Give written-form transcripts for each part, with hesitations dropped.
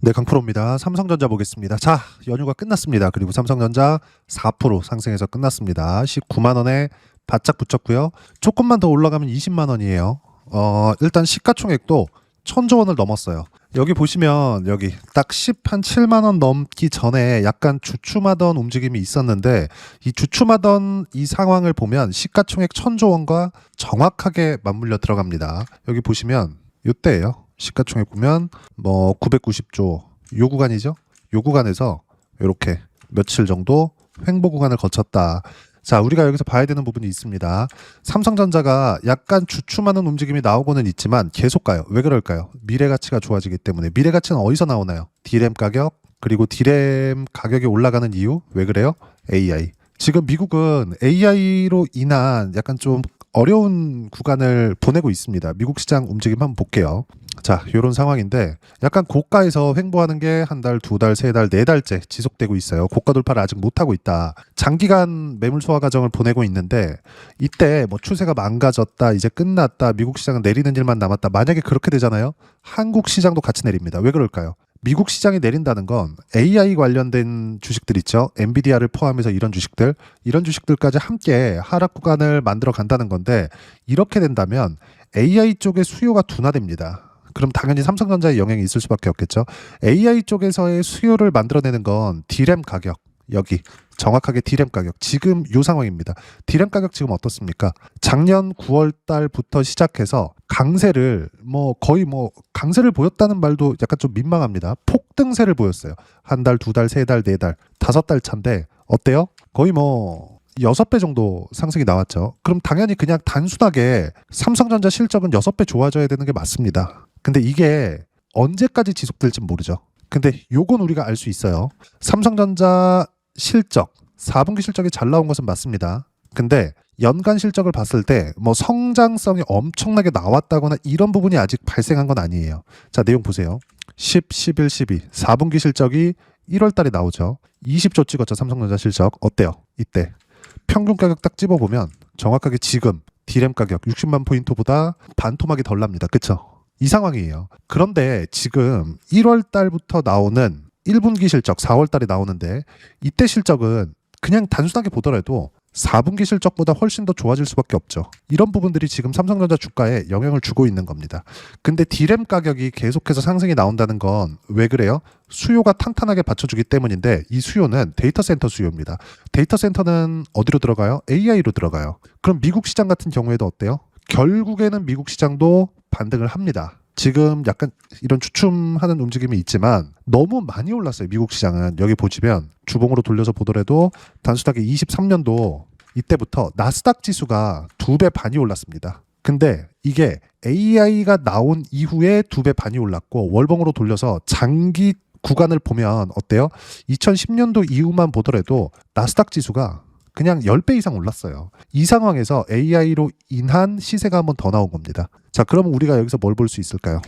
네, 강프로입니다. 삼성전자 보겠습니다. 자, 연휴가 끝났습니다. 그리고 삼성전자 4% 상승해서 끝났습니다. 19만 원에 바짝 붙였고요. 조금만 더 올라가면 20만 원이에요. 일단 시가총액도 1000조 원을 넘었어요. 여기 보시면 여기 딱 7만 원 넘기 전에 약간 주춤하던 움직임이 있었는데 이 주춤하던 이 상황을 보면 시가총액 1000조 원과 정확하게 맞물려 들어갑니다. 여기 보시면 이때예요. 시가총액 보면 뭐 990조 요 구간이죠. 요 구간에서 이렇게 며칠 정도 횡보 구간을 거쳤다. 자, 우리가 여기서 봐야 되는 부분이 있습니다. 삼성전자가 약간 주춤하는 움직임이 나오고는 있지만 계속 가요. 왜 그럴까요? 미래 가치가 좋아지기 때문에. 미래 가치는 어디서 나오나요? D램 가격, 그리고 D램 가격이 올라가는 이유? 왜 그래요? AI. 지금 미국은 AI로 인한 약간 좀 어려운 구간을 보내고 있습니다. 미국 시장 움직임 한번 볼게요. 자, 요런 상황인데 약간 고가에서 횡보하는 게 한 달, 두 달, 세 달, 네 달째 지속되고 있어요. 고가 돌파를 아직 못하고 있다. 장기간 매물 소화 과정을 보내고 있는데 이때 뭐 추세가 망가졌다, 이제 끝났다, 미국 시장은 내리는 일만 남았다. 만약에 그렇게 되잖아요. 한국 시장도 같이 내립니다. 왜 그럴까요? 미국 시장이 내린다는 건 AI 관련된 주식들 있죠. 엔비디아를 포함해서 이런 주식들까지 함께 하락 구간을 만들어 간다는 건데 이렇게 된다면 AI 쪽의 수요가 둔화됩니다. 그럼 당연히 삼성전자에 영향이 있을 수밖에 없겠죠. AI 쪽에서의 수요를 만들어내는 건 D램 가격, 여기 정확하게 D램 가격, 지금 이 상황입니다. D램 가격 지금 어떻습니까? 작년 9월 달부터 시작해서 강세를 거의 강세를 보였다는 말도 약간 좀 민망합니다. 폭등세를 보였어요. 한 달, 두 달, 세 달, 네 달, 5달 차인데 어때요? 거의 6배 정도 상승이 나왔죠. 그럼 당연히 그냥 단순하게 삼성전자 실적은 6배 좋아져야 되는 게 맞습니다. 근데 이게 언제까지 지속될지 모르죠. 근데 요건 우리가 알 수 있어요. 삼성전자 실적, 4분기 실적이 잘 나온 것은 맞습니다. 근데 연간 실적을 봤을 때 성장성이 엄청나게 나왔다거나 이런 부분이 아직 발생한 건 아니에요. 자, 내용 보세요. 10, 11, 12, 4분기 실적이 1월 달에 나오죠. 20조 찍었죠, 삼성전자 실적. 어때요? 이때. 평균 가격 딱 집어보면 정확하게 지금 D램 가격 60만 포인트보다 반토막이 덜 납니다. 그쵸? 이 상황이에요. 그런데 지금 1월 달부터 나오는 1분기 실적 4월 달에 나오는데 이때 실적은 그냥 단순하게 보더라도 4분기 실적보다 훨씬 더 좋아질 수밖에 없죠. 이런 부분들이 지금 삼성전자 주가에 영향을 주고 있는 겁니다. 근데 D램 가격이 계속해서 상승이 나온다는 건 왜 그래요? 수요가 탄탄하게 받쳐주기 때문인데 이 수요는 데이터 센터 수요입니다. 데이터 센터는 어디로 들어가요? AI로 들어가요. 그럼 미국 시장 같은 경우에도 어때요? 결국에는 미국 시장도 반등을 합니다. 지금 약간 이런 주춤하는 움직임이 있지만 너무 많이 올랐어요. 미국 시장은. 여기 보시면 주봉으로 돌려서 보더라도 단순하게 23년도 이때부터 나스닥 지수가 2배 반이 올랐습니다. 근데 이게 AI가 나온 이후에 2배 반이 올랐고 월봉으로 돌려서 장기 구간을 보면 어때요? 2010년도 이후만 보더라도 나스닥 지수가 그냥 10배 이상 올랐어요. 이 상황에서 AI로 인한 시세가 한번 더 나온 겁니다. 자, 그러면 우리가 여기서 뭘 볼 수 있을까요?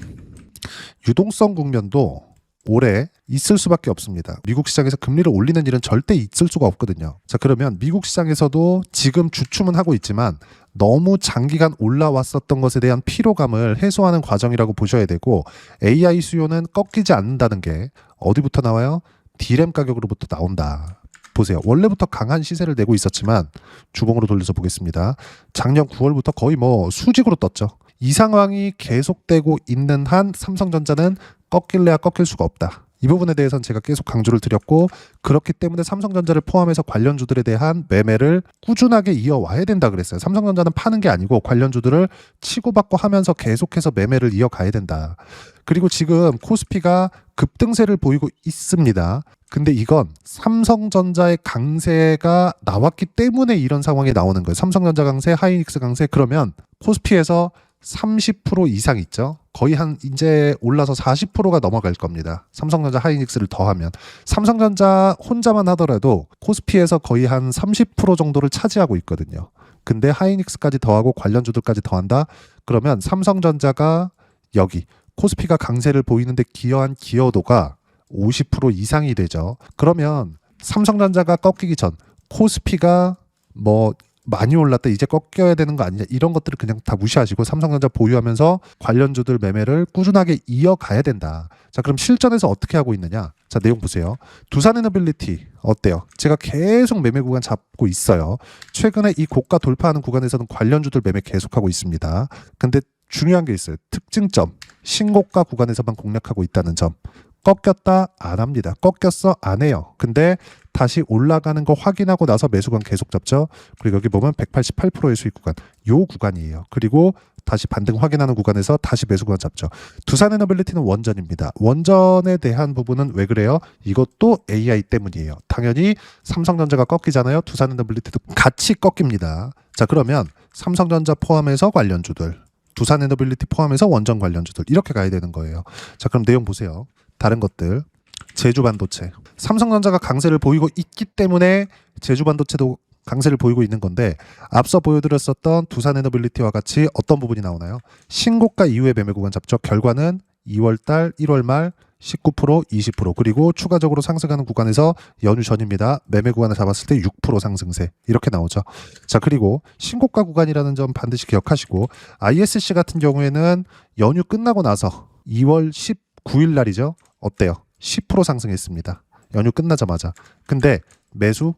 유동성 국면도 올해 있을 수밖에 없습니다. 미국 시장에서 금리를 올리는 일은 절대 있을 수가 없거든요. 자, 그러면 미국 시장에서도 지금 주춤은 하고 있지만 너무 장기간 올라왔었던 것에 대한 피로감을 해소하는 과정이라고 보셔야 되고 AI 수요는 꺾이지 않는다는 게 어디부터 나와요? D램 가격으로부터 나온다. 보세요. 원래부터 강한 시세를 내고 있었지만 주봉으로 돌려서 보겠습니다. 작년 9월부터 거의 수직으로 떴죠. 이 상황이 계속되고 있는 한 삼성전자는 꺾일래야 꺾일 수가 없다. 이 부분에 대해서는 제가 계속 강조를 드렸고 그렇기 때문에 삼성전자를 포함해서 관련주들에 대한 매매를 꾸준하게 이어와야 된다 그랬어요. 삼성전자는 파는 게 아니고 관련주들을 치고받고 하면서 계속해서 매매를 이어가야 된다. 그리고 지금 코스피가 급등세를 보이고 있습니다. 근데 이건 삼성전자의 강세가 나왔기 때문에 이런 상황이 나오는 거예요. 삼성전자 강세, 하이닉스 강세. 그러면 코스피에서 30% 이상 있죠. 거의 이제 올라서 40%가 넘어갈 겁니다. 삼성전자 하이닉스를 더하면. 삼성전자 혼자만 하더라도 코스피에서 거의 한 30% 정도를 차지하고 있거든요. 근데 하이닉스까지 더하고 관련주들까지 더한다? 그러면 삼성전자가 여기 코스피가 강세를 보이는데 기여한 기여도가 50% 이상이 되죠. 그러면 삼성전자가 꺾이기 전 코스피가 많이 올랐다 이제 꺾여야 되는 거 아니냐 이런 것들을 그냥 다 무시하시고 삼성전자 보유하면서 관련주들 매매를 꾸준하게 이어가야 된다. 자, 그럼 실전에서 어떻게 하고 있느냐? 자, 내용 보세요. 두산에너빌리티 어때요? 제가 계속 매매 구간 잡고 있어요. 최근에 이 고가 돌파하는 구간에서는 관련주들 매매 계속하고 있습니다. 근데 중요한 게 있어요. 특징점. 신고가 구간에서만 공략하고 있다는 점. 꺾였다 안 합니다. 꺾였어 안 해요. 근데 다시 올라가는 거 확인하고 나서 매수권 계속 잡죠. 그리고 여기 보면 188%의 수익 구간. 요 구간이에요. 그리고 다시 반등 확인하는 구간에서 다시 매수권 잡죠. 두산에너빌리티는 원전입니다. 원전에 대한 부분은 왜 그래요? 이것도 AI 때문이에요. 당연히 삼성전자가 꺾이잖아요. 두산에너빌리티도 같이 꺾입니다. 자, 그러면 삼성전자 포함해서 관련주들, 두산에너빌리티 포함해서 원전 관련주들 이렇게 가야 되는 거예요. 자, 그럼 내용 보세요. 다른 것들 제주반도체 삼성전자가 강세를 보이고 있기 때문에 제주반도체도 강세를 보이고 있는 건데 앞서 보여드렸었던 두산에너빌리티와 같이 어떤 부분이 나오나요? 신고가 이후에 매매 구간 잡죠. 결과는 2월달 1월 말 19%, 20% 그리고 추가적으로 상승하는 구간에서 연휴 전입니다. 매매 구간을 잡았을 때 6% 상승세 이렇게 나오죠. 자, 그리고 신고가 구간이라는 점 반드시 기억하시고 ISC 같은 경우에는 연휴 끝나고 나서 2월 19일 날이죠. 어때요? 10% 상승했습니다. 연휴 끝나자마자. 근데 매수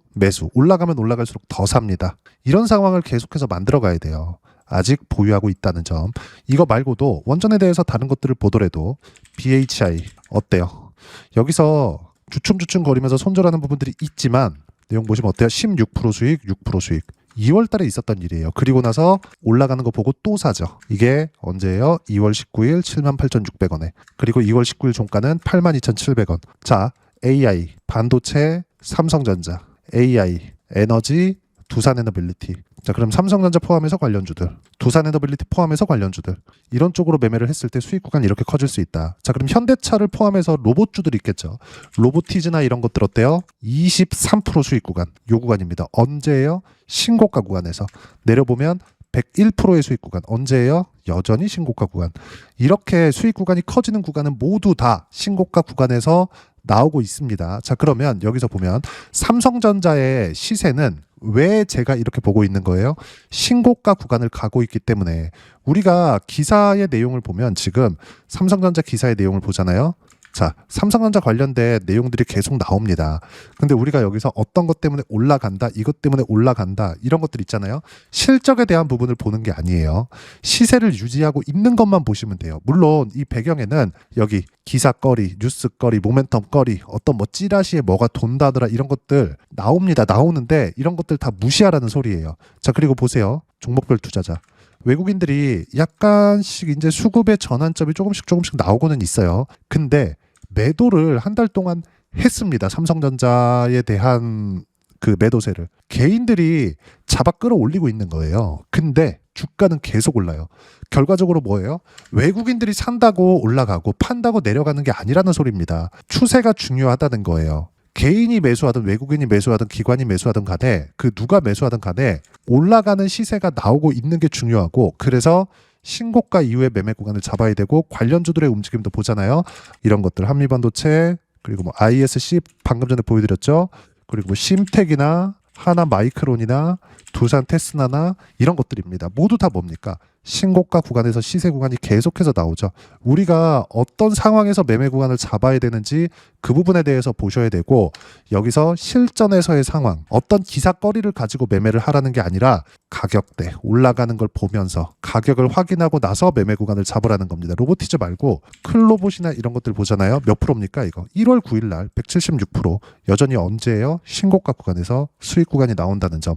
올라가면 올라갈수록 더 삽니다. 이런 상황을 계속해서 만들어 가야 돼요. 아직 보유하고 있다는 점. 이거 말고도 원전에 대해서 다른 것들을 보더라도 BHI 어때요? 여기서 주춤주춤 거리면서 손절하는 부분들이 있지만 내용 보시면 어때요? 16% 수익, 6% 수익. 2월 달에 있었던 일이에요. 그리고 나서 올라가는 거 보고 또 사죠. 이게 언제예요? 2월 19일 78,600원에. 그리고 2월 19일 종가는 82,700원. 자, AI, 반도체, 삼성전자, AI, 에너지, 두산에너빌리티. 자, 그럼 삼성전자 포함해서 관련주들, 두산에너빌리티 포함해서 관련주들 이런 쪽으로 매매를 했을 때 수익 구간이 이렇게 커질 수 있다. 자, 그럼 현대차를 포함해서 로봇주들이 있겠죠. 로보티즈나 이런 것들 어때요? 23% 수익 구간. 요 구간입니다. 언제예요? 신고가 구간에서 내려보면 101%의 수익 구간. 언제예요? 여전히 신고가 구간. 이렇게 수익 구간이 커지는 구간은 모두 다 신고가 구간에서 나오고 있습니다. 자, 그러면 여기서 보면 삼성전자의 시세는 왜 제가 이렇게 보고 있는 거예요? 신고가 구간을 가고 있기 때문에 우리가 기사의 내용을 보면 지금 삼성전자 기사의 내용을 보잖아요. 자, 삼성전자 관련된 내용들이 계속 나옵니다. 근데 우리가 여기서 어떤 것 때문에 올라간다, 이것 때문에 올라간다, 이런 것들 있잖아요. 실적에 대한 부분을 보는 게 아니에요. 시세를 유지하고 있는 것만 보시면 돼요. 물론 이 배경에는 여기 기사거리, 뉴스거리, 모멘텀거리, 어떤 뭐 찌라시에 뭐가 돈다더라 이런 것들 나옵니다. 나오는데 이런 것들 다 무시하라는 소리예요. 자, 그리고 보세요. 종목별 투자자. 외국인들이 약간씩 이제 수급의 전환점이 조금씩 나오고는 있어요. 근데 매도를 한 달 동안 했습니다. 삼성전자에 대한 그 매도세를. 개인들이 잡아 끌어올리고 있는 거예요. 근데 주가는 계속 올라요. 결과적으로 뭐예요? 외국인들이 산다고 올라가고 판다고 내려가는 게 아니라는 소리입니다. 추세가 중요하다는 거예요. 개인이 매수하든 외국인이 매수하든 기관이 매수하든 간에 그 누가 매수하든 간에 올라가는 시세가 나오고 있는 게 중요하고 그래서 신고가 이후에 매매 구간을 잡아야 되고 관련주들의 움직임도 보잖아요. 이런 것들 한미반도체 그리고 뭐 ISC 방금 전에 보여드렸죠. 그리고 뭐 심텍이나 하나마이크론이나 두산테스나나 이런 것들입니다. 모두 다 뭡니까? 신고가 구간에서 시세 구간이 계속해서 나오죠. 우리가 어떤 상황에서 매매 구간을 잡아야 되는지 그 부분에 대해서 보셔야 되고 여기서 실전에서의 상황, 어떤 기사거리를 가지고 매매를 하라는 게 아니라 가격대 올라가는 걸 보면서 가격을 확인하고 나서 매매 구간을 잡으라는 겁니다. 로보티즈 말고 클로봇이나 이런 것들 보잖아요. 몇 프로입니까 이거? 1월 9일 날 176% 여전히 언제예요? 신고가 구간에서 수익 구간이 나온다는 점.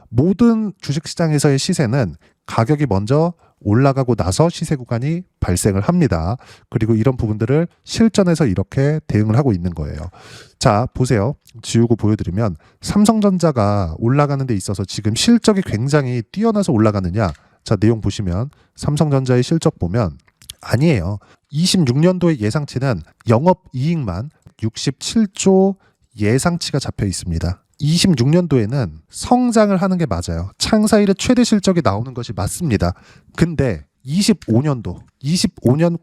모든 주식시장에서의 시세는 가격이 먼저 올라가고 나서 시세 구간이 발생을 합니다. 그리고 이런 부분들을 실전에서 이렇게 대응을 하고 있는 거예요. 자, 보세요. 지우고 보여드리면 삼성전자가 올라가는 데 있어서 지금 실적이 굉장히 뛰어나서 올라가느냐. 자, 내용 보시면 삼성전자의 실적 보면 아니에요. 26년도의 예상치는 영업이익만 67조 예상치가 잡혀 있습니다. 26년도에는 성장을 하는 게 맞아요. 창사 이래 최대 실적이 나오는 것이 맞습니다. 근데 25년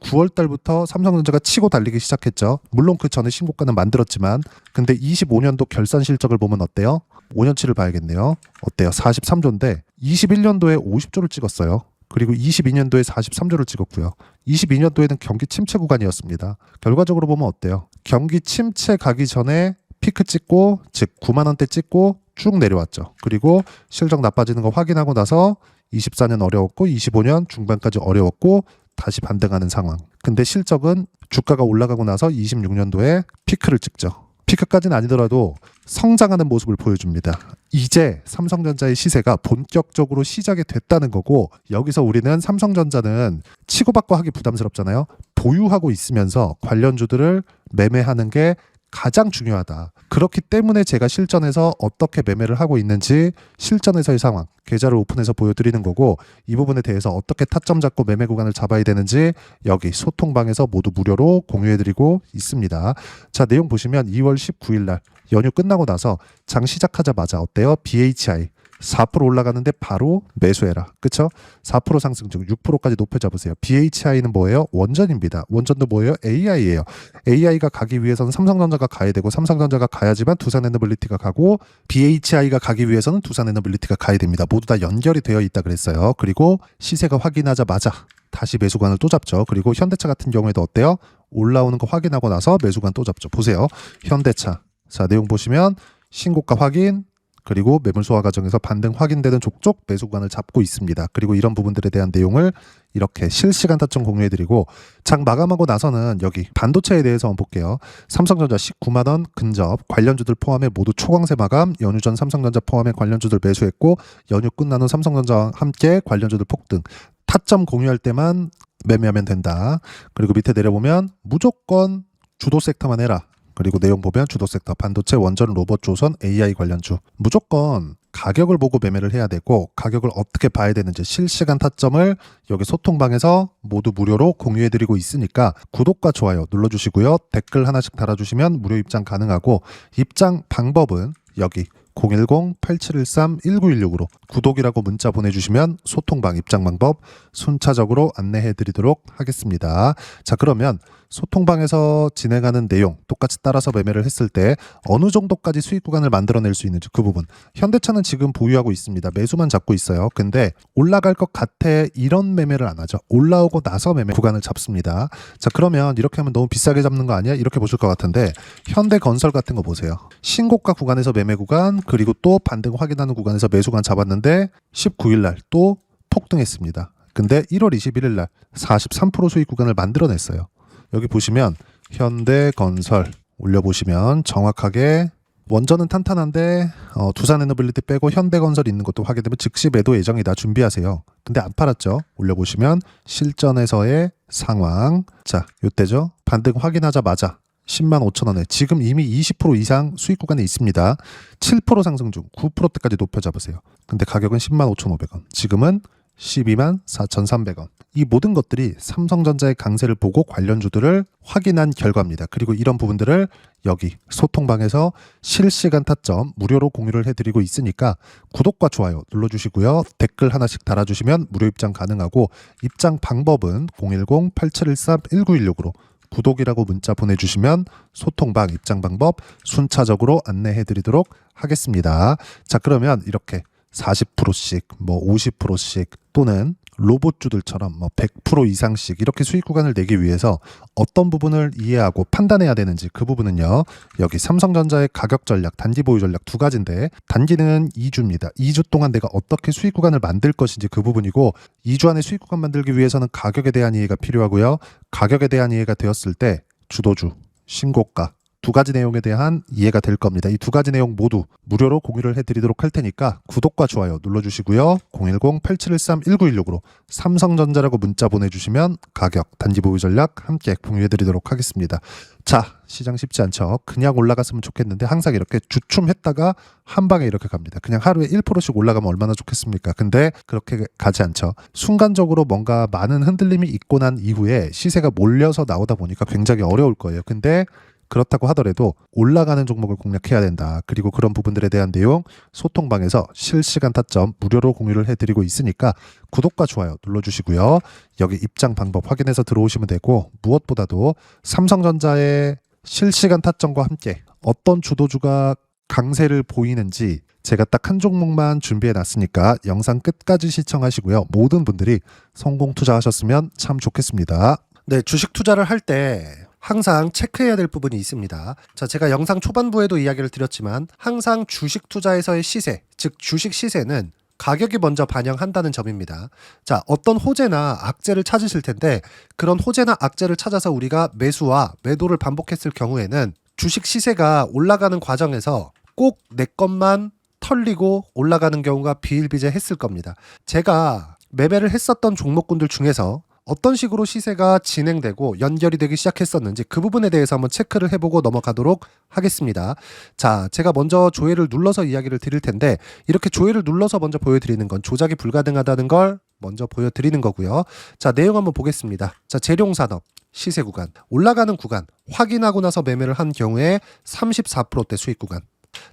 9월 달부터 삼성전자가 치고 달리기 시작했죠. 물론 그 전에 신고가는 만들었지만 근데 25년도 결산 실적을 보면 어때요? 5년치를 봐야겠네요. 어때요? 43조인데 21년도에 50조를 찍었어요. 그리고 22년도에 43조를 찍었고요. 22년도에는 경기 침체 구간이었습니다. 결과적으로 보면 어때요? 경기 침체 가기 전에 피크 찍고, 즉 9만 원대 찍고 쭉 내려왔죠. 그리고 실적 나빠지는 거 확인하고 나서 24년 어려웠고 25년 중반까지 어려웠고 다시 반등하는 상황. 근데 실적은 주가가 올라가고 나서 26년도에 피크를 찍죠. 피크까지는 아니더라도 성장하는 모습을 보여줍니다. 이제 삼성전자의 시세가 본격적으로 시작이 됐다는 거고, 여기서 우리는 삼성전자는 치고받고 하기 부담스럽잖아요. 보유하고 있으면서 관련주들을 매매하는 게 가장 중요하다. 그렇기 때문에 제가 실전에서 어떻게 매매를 하고 있는지 실전에서의 상황, 계좌를 오픈해서 보여드리는 거고, 이 부분에 대해서 어떻게 타점 잡고 매매 구간을 잡아야 되는지 여기 소통방에서 모두 무료로 공유해드리고 있습니다. 자, 내용 보시면 2월 19일 날 연휴 끝나고 나서 장 시작하자마자 어때요? BHI 4% 올라가는데 바로 매수해라. 그쵸? 4% 상승 중 6%까지 높여 잡으세요. BHI는 뭐예요? 원전입니다. 원전도 뭐예요? AI예요. AI가 가기 위해서는 삼성전자가 가야 되고, 삼성전자가 가야지만 두산에너빌리티가 가고, BHI가 가기 위해서는 두산에너빌리티가 가야 됩니다. 모두 다 연결이 되어 있다 그랬어요. 그리고 시세가 확인하자마자 다시 매수관을 또 잡죠. 그리고 현대차 같은 경우에도 어때요? 올라오는 거 확인하고 나서 매수관 또 잡죠. 보세요. 현대차. 자, 내용 보시면 신고가 확인, 그리고 매물 소화 과정에서 반등 확인되는 족족 매수관을 잡고 있습니다. 그리고 이런 부분들에 대한 내용을 이렇게 실시간 타점 공유해드리고, 장 마감하고 나서는 여기 반도체에 대해서 한번 볼게요. 삼성전자 19만 원 근접, 관련주들 포함해 모두 초강세 마감, 연휴 전 삼성전자 포함해 관련주들 매수했고, 연휴 끝난 후 삼성전자와 함께 관련주들 폭등. 타점 공유할 때만 매매하면 된다. 그리고 밑에 내려보면 무조건 주도 섹터만 해라. 그리고 내용 보면 주도 섹터, 반도체, 원전, 로봇, 조선, AI 관련주. 무조건 가격을 보고 매매를 해야 되고, 가격을 어떻게 봐야 되는지 실시간 타점을 여기 소통방에서 모두 무료로 공유해드리고 있으니까 구독과 좋아요 눌러주시고요. 댓글 하나씩 달아주시면 무료 입장 가능하고, 입장 방법은 여기 010-8713-1916으로 구독이라고 문자 보내주시면 소통방 입장 방법 순차적으로 안내해드리도록 하겠습니다. 자, 그러면 소통방에서 진행하는 내용 똑같이 따라서 매매를 했을 때 어느 정도까지 수익 구간을 만들어낼 수 있는지 그 부분. 현대차는 지금 보유하고 있습니다. 매수만 잡고 있어요. 근데 올라갈 것 같아 이런 매매를 안 하죠. 올라오고 나서 매매 구간을 잡습니다. 자, 그러면 이렇게 하면 너무 비싸게 잡는 거 아니야? 이렇게 보실 것 같은데, 현대건설 같은 거 보세요. 신고가 구간에서 매매 구간, 그리고 또 반등 확인하는 구간에서 매수관 잡았는데 19일 날 또 폭등했습니다. 근데 1월 21일 날 43% 수익 구간을 만들어냈어요. 여기 보시면 현대건설 올려보시면 정확하게 원전은 탄탄한데 두산에너빌리티 빼고 현대건설 있는 것도 하게 되면 즉시 매도 예정이다. 준비하세요. 근데 안 팔았죠. 올려보시면 실전에서의 상황. 자, 요때죠. 반등 확인하자마자 10만 5천 원에 지금 이미 20% 이상 수익 구간에 있습니다. 7% 상승 중 9%대까지 높여 잡으세요. 근데 가격은 10만 5,500원. 지금은 12만 4,300원. 이 모든 것들이 삼성전자의 강세를 보고 관련주들을 확인한 결과입니다. 그리고 이런 부분들을 여기 소통방에서 실시간 타점 무료로 공유를 해드리고 있으니까 구독과 좋아요 눌러주시고요. 댓글 하나씩 달아주시면 무료 입장 가능하고, 입장 방법은 010-8713-1916으로 구독이라고 문자 보내주시면 소통방 입장 방법 순차적으로 안내해드리도록 하겠습니다. 자, 그러면 이렇게 40%씩, 뭐 50%씩 또는 로봇주들처럼 뭐 100% 이상씩 이렇게 수익 구간을 내기 위해서 어떤 부분을 이해하고 판단해야 되는지 그 부분은요. 여기 삼성전자의 가격 전략, 단기 보유 전략 두 가지인데, 단기는 2주입니다. 2주 동안 내가 어떻게 수익 구간을 만들 것인지 그 부분이고, 2주 안에 수익 구간 만들기 위해서는 가격에 대한 이해가 필요하고요. 가격에 대한 이해가 되었을 때 주도주, 신고가 두 가지 내용에 대한 이해가 될 겁니다. 이 두 가지 내용 모두 무료로 공유를 해드리도록 할 테니까 구독과 좋아요 눌러주시고요. 010-8713-1916으로 삼성전자라고 문자 보내주시면 가격, 단기 보유 전략 함께 공유해드리도록 하겠습니다. 자, 시장 쉽지 않죠. 그냥 올라갔으면 좋겠는데 항상 이렇게 주춤했다가 한 방에 이렇게 갑니다. 그냥 하루에 1%씩 올라가면 얼마나 좋겠습니까? 근데 그렇게 가지 않죠. 순간적으로 뭔가 많은 흔들림이 있고 난 이후에 시세가 몰려서 나오다 보니까 굉장히 어려울 거예요. 근데 그렇다고 하더라도 올라가는 종목을 공략해야 된다. 그리고 그런 부분들에 대한 내용 소통방에서 실시간 타점 무료로 공유를 해드리고 있으니까 구독과 좋아요 눌러주시고요. 여기 입장 방법 확인해서 들어오시면 되고, 무엇보다도 삼성전자의 실시간 타점과 함께 어떤 주도주가 강세를 보이는지 제가 딱 한 종목만 준비해 놨으니까 영상 끝까지 시청하시고요. 모든 분들이 성공 투자하셨으면 참 좋겠습니다. 네, 주식 투자를 할 때 항상 체크해야 될 부분이 있습니다. 자, 제가 영상 초반부에도 이야기를 드렸지만 항상 주식 투자에서의 시세, 즉 주식 시세는 가격이 먼저 반영한다는 점입니다. 자, 어떤 호재나 악재를 찾으실 텐데 그런 호재나 악재를 찾아서 우리가 매수와 매도를 반복했을 경우에는 주식 시세가 올라가는 과정에서 꼭 내 것만 털리고 올라가는 경우가 비일비재했을 겁니다. 제가 매매를 했었던 종목군들 중에서 어떤 식으로 시세가 진행되고 연결이 되기 시작했었는지 그 부분에 대해서 한번 체크를 해보고 넘어가도록 하겠습니다. 자, 제가 먼저 조회를 눌러서 이야기를 드릴 텐데 이렇게 조회를 눌러서 먼저 보여드리는 건 조작이 불가능하다는 걸 먼저 보여드리는 거고요. 자, 내용 한번 보겠습니다. 자, 재룡산업 시세 구간, 올라가는 구간 확인하고 나서 매매를 한 경우에 34%대 수익 구간.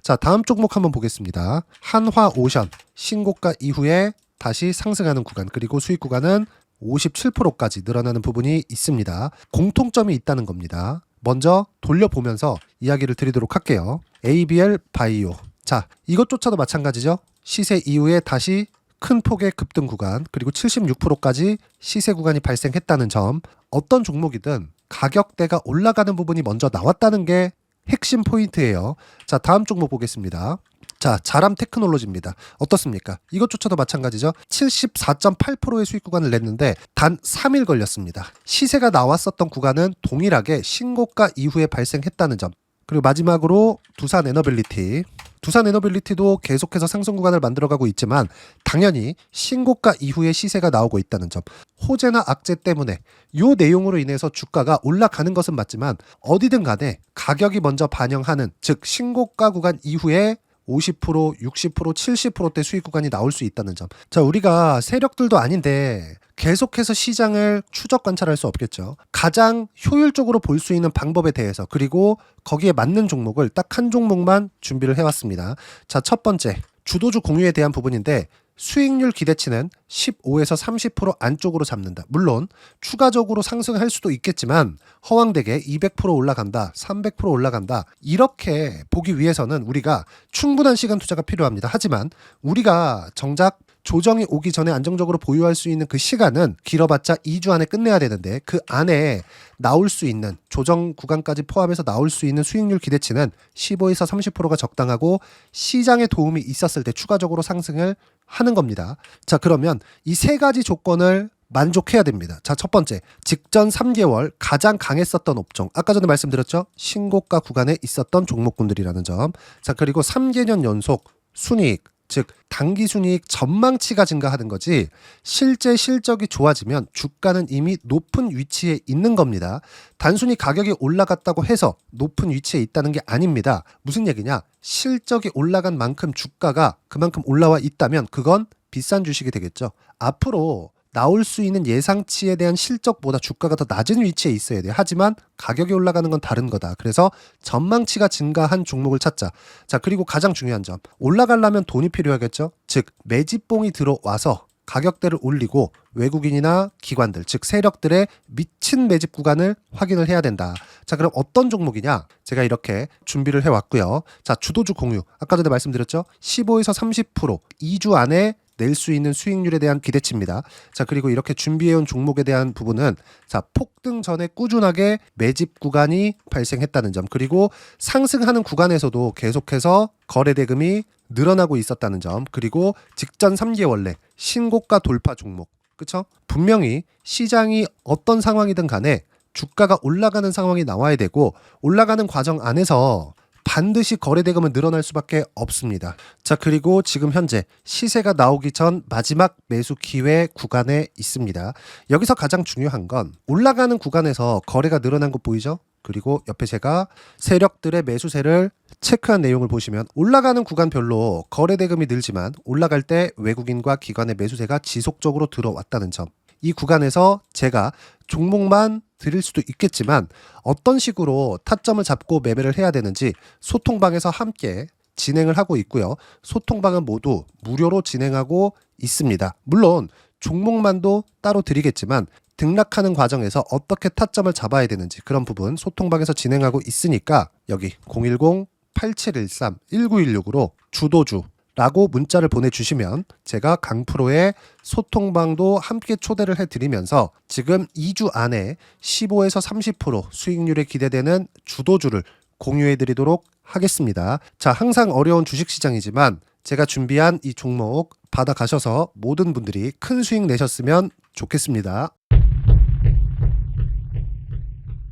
자, 다음 종목 한번 보겠습니다. 한화오션 신고가 이후에 다시 상승하는 구간, 그리고 수익 구간은 57%까지 늘어나는 부분이 있습니다. 공통점이 있다는 겁니다. 먼저 돌려보면서 이야기를 드리도록 할게요. ABL 바이오. 자, 이것조차도 마찬가지죠. 시세 이후에 다시 큰 폭의 급등 구간, 그리고 76%까지 시세 구간이 발생했다는 점. 어떤 종목이든 가격대가 올라가는 부분이 먼저 나왔다는 게 핵심 포인트예요. 자, 다음 종목 보겠습니다. 자, 자람 테크놀로지입니다. 어떻습니까? 이것조차도 마찬가지죠. 74.8%의 수익 구간을 냈는데 단 3일 걸렸습니다. 시세가 나왔었던 구간은 동일하게 신고가 이후에 발생했다는 점. 그리고 마지막으로 두산 에너빌리티. 두산 에너빌리티도 계속해서 상승 구간을 만들어가고 있지만 당연히 신고가 이후에 시세가 나오고 있다는 점. 호재나 악재 때문에 이 내용으로 인해서 주가가 올라가는 것은 맞지만 어디든 간에 가격이 먼저 반영하는, 즉 신고가 구간 이후에 50%, 60%, 70%대 수익 구간이 나올 수 있다는 점. 자, 우리가 세력들도 아닌데 계속해서 시장을 추적 관찰할 수 없겠죠. 가장 효율적으로 볼 수 있는 방법에 대해서, 그리고 거기에 맞는 종목을 딱 한 종목만 준비를 해왔습니다. 자, 첫 번째 주도주 공유에 대한 부분인데 수익률 기대치는 15에서 30% 안쪽으로 잡는다. 물론 추가적으로 상승할 수도 있겠지만 허황되게 200% 올라간다, 300% 올라간다, 이렇게 보기 위해서는 우리가 충분한 시간 투자가 필요합니다. 하지만 우리가 정작 조정이 오기 전에 안정적으로 보유할 수 있는 그 시간은 길어봤자 2주 안에 끝내야 되는데 그 안에 나올 수 있는, 조정 구간까지 포함해서 나올 수 있는 수익률 기대치는 15에서 30%가 적당하고 시장에 도움이 있었을 때 추가적으로 상승을 하는 겁니다. 자, 그러면 이 세 가지 조건을 만족해야 됩니다. 자, 첫 번째, 직전 3개월 가장 강했었던 업종. 아까 전에 말씀드렸죠? 신고가 구간에 있었던 종목군들이라는 점. 자, 그리고 3개년 연속 순이익, 즉 단기 순이익 전망치가 증가하는 거지 실제 실적이 좋아지면 주가는 이미 높은 위치에 있는 겁니다. 단순히 가격이 올라갔다고 해서 높은 위치에 있다는 게 아닙니다. 무슨 얘기냐? 실적이 올라간 만큼 주가가 그만큼 올라와 있다면 그건 비싼 주식이 되겠죠. 앞으로 나올 수 있는 예상치에 대한 실적보다 주가가 더 낮은 위치에 있어야 돼요. 하지만 가격이 올라가는 건 다른 거다. 그래서 전망치가 증가한 종목을 찾자. 자, 그리고 가장 중요한 점. 올라가려면 돈이 필요하겠죠. 즉 매집봉이 들어와서 가격대를 올리고 외국인이나 기관들, 즉 세력들의 미친 매집 구간을 확인을 해야 된다. 자, 그럼 어떤 종목이냐? 제가 이렇게 준비를 해왔고요. 자, 주도주 공유. 아까 전에 말씀드렸죠. 15에서 30% 2주 안에 낼 수 있는 수익률에 대한 기대치입니다. 자, 그리고 이렇게 준비해온 종목에 대한 부분은 자, 폭등 전에 꾸준하게 매집 구간이 발생했다는 점, 그리고 상승하는 구간에서도 계속해서 거래 대금이 늘어나고 있었다는 점, 그리고 직전 3개월 내 신고가 돌파 종목. 그쵸? 분명히 시장이 어떤 상황이든 간에 주가가 올라가는 상황이 나와야 되고 올라가는 과정 안에서 반드시 거래 대금은 늘어날 수밖에 없습니다. 자, 그리고 지금 현재 시세가 나오기 전 마지막 매수 기회 구간에 있습니다. 여기서 가장 중요한 건 올라가는 구간에서 거래가 늘어난 거 보이죠? 그리고 옆에 제가 세력들의 매수세를 체크한 내용을 보시면 올라가는 구간별로 거래 대금이 늘지만 올라갈 때 외국인과 기관의 매수세가 지속적으로 들어왔다는 점. 이 구간에서 제가 종목만 드릴 수도 있겠지만 어떤 식으로 타점을 잡고 매매를 해야 되는지 소통방에서 함께 진행을 하고 있고요. 소통방은 모두 무료로 진행하고 있습니다. 물론 종목만도 따로 드리겠지만 등락하는 과정에서 어떻게 타점을 잡아야 되는지 그런 부분 소통방에서 진행하고 있으니까 여기 010 8713-1916으로 주도주라고 문자를 보내주시면 제가 강프로의 소통방도 함께 초대를 해드리면서 지금 2주 안에 15에서 30% 수익률이 기대되는 주도주를 공유해드리도록 하겠습니다. 자, 항상 어려운 주식시장이지만 제가 준비한 이 종목 받아가셔서 모든 분들이 큰 수익 내셨으면 좋겠습니다.